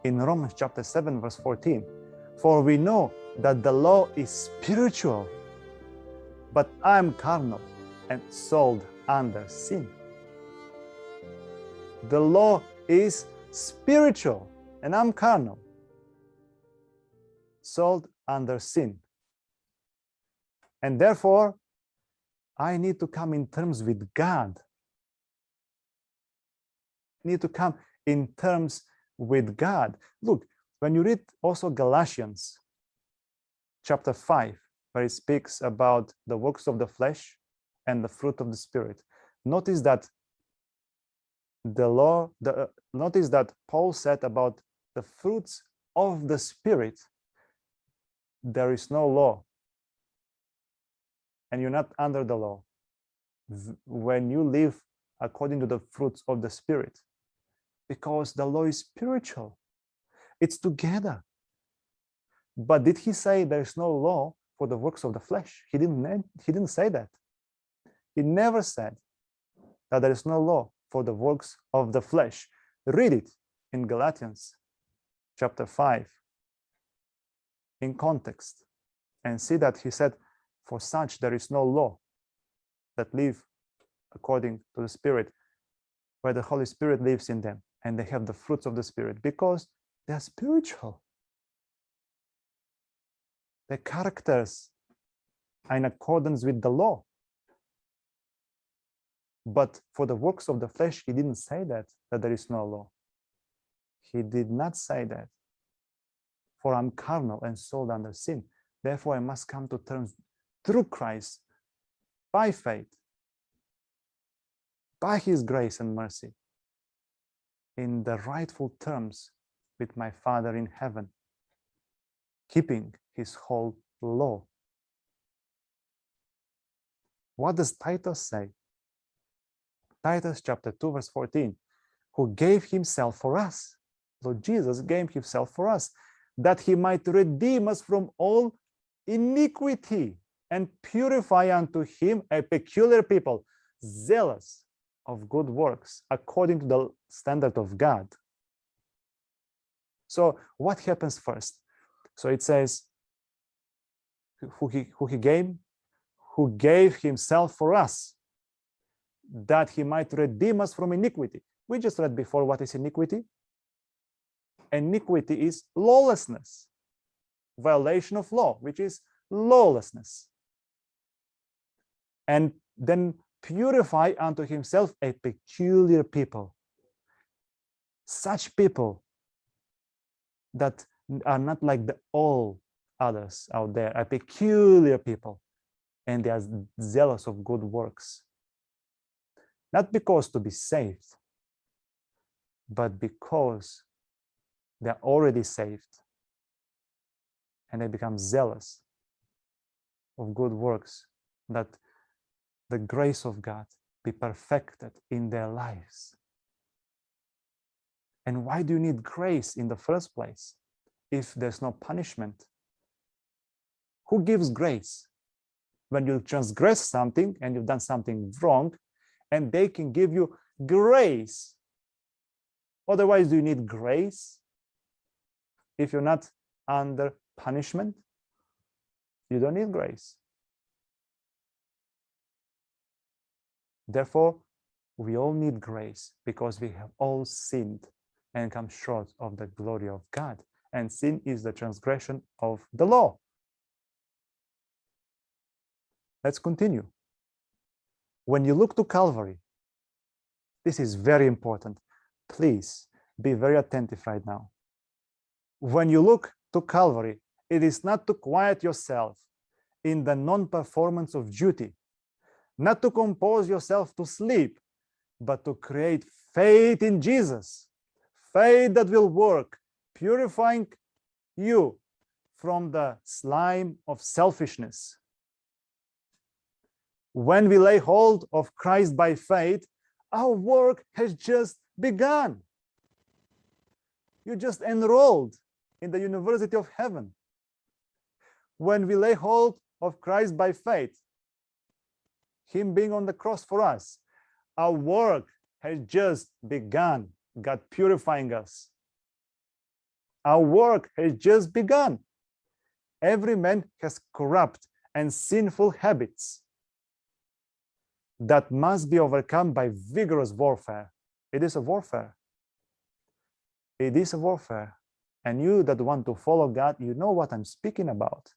in Romans chapter 7, verse 14. For we know that the law is spiritual, but I am carnal and sold under sin. The law is spiritual, and I'm carnal, sold under sin. And therefore, I need to come in terms with God. I need to come in terms with God. Look, when you read also Galatians chapter 5, where it speaks about the works of the flesh and the fruit of the Spirit, notice that notice that Paul said about the fruits of the Spirit, there is no law, and you're not under the law when you live according to the fruits of the Spirit, because the law is spiritual. It's together. But did he say there's no law for the works of the flesh? He didn't say that. He never said that there is no law for the works of the flesh. Read it in Galatians chapter 5 in context and see that he said, for such there is no law that live according to the Spirit, where the Holy Spirit lives in them, and they have the fruits of the Spirit because they are spiritual. Their characters are in accordance with the law. But for the works of the flesh, he didn't say that there is no law. He did not say that. For I'm carnal and sold under sin. Therefore, I must come to terms through Christ, by faith, by his grace and mercy, in the rightful terms with my Father in heaven, keeping his whole law. What does Titus say? Titus chapter 2, verse 14, who gave himself for us. Lord Jesus gave himself for us, that he might redeem us from all iniquity and purify unto him a peculiar people, zealous of good works, according to the standard of God. So what happens first? So it says, who gave himself for us, that he might redeem us from iniquity. We just read before what is iniquity. Iniquity is lawlessness, violation of law, which is lawlessness. And then purify unto himself a peculiar people. Such people that are not like the all others out there, a peculiar people, and they are zealous of good works. Not because to be saved, but because they're already saved and they become zealous of good works, that the grace of God be perfected in their lives. And why do you need grace in the first place if there's no punishment? Who gives grace? When you transgress something and you've done something wrong, and they can give you grace. Otherwise, do you need grace? If you're not under punishment, you don't need grace. Therefore, we all need grace because we have all sinned and come short of the glory of God. And sin is the transgression of the law. Let's continue. When you look to Calvary, this is very important. Please be very attentive right now. When you look to Calvary, it is not to quiet yourself in the non-performance of duty, not to compose yourself to sleep, but to create faith in Jesus, faith that will work, purifying you from the slime of selfishness. When we lay hold of Christ by faith, our work has just begun. You just enrolled in the University of Heaven. When we lay hold of Christ by faith, him being on the cross for us, our work has just begun, God purifying us. Our work has just begun. Every man has corrupt and sinful habits that must be overcome by vigorous warfare. It is a warfare. It is a warfare. And you that want to follow God, you know what I'm speaking about.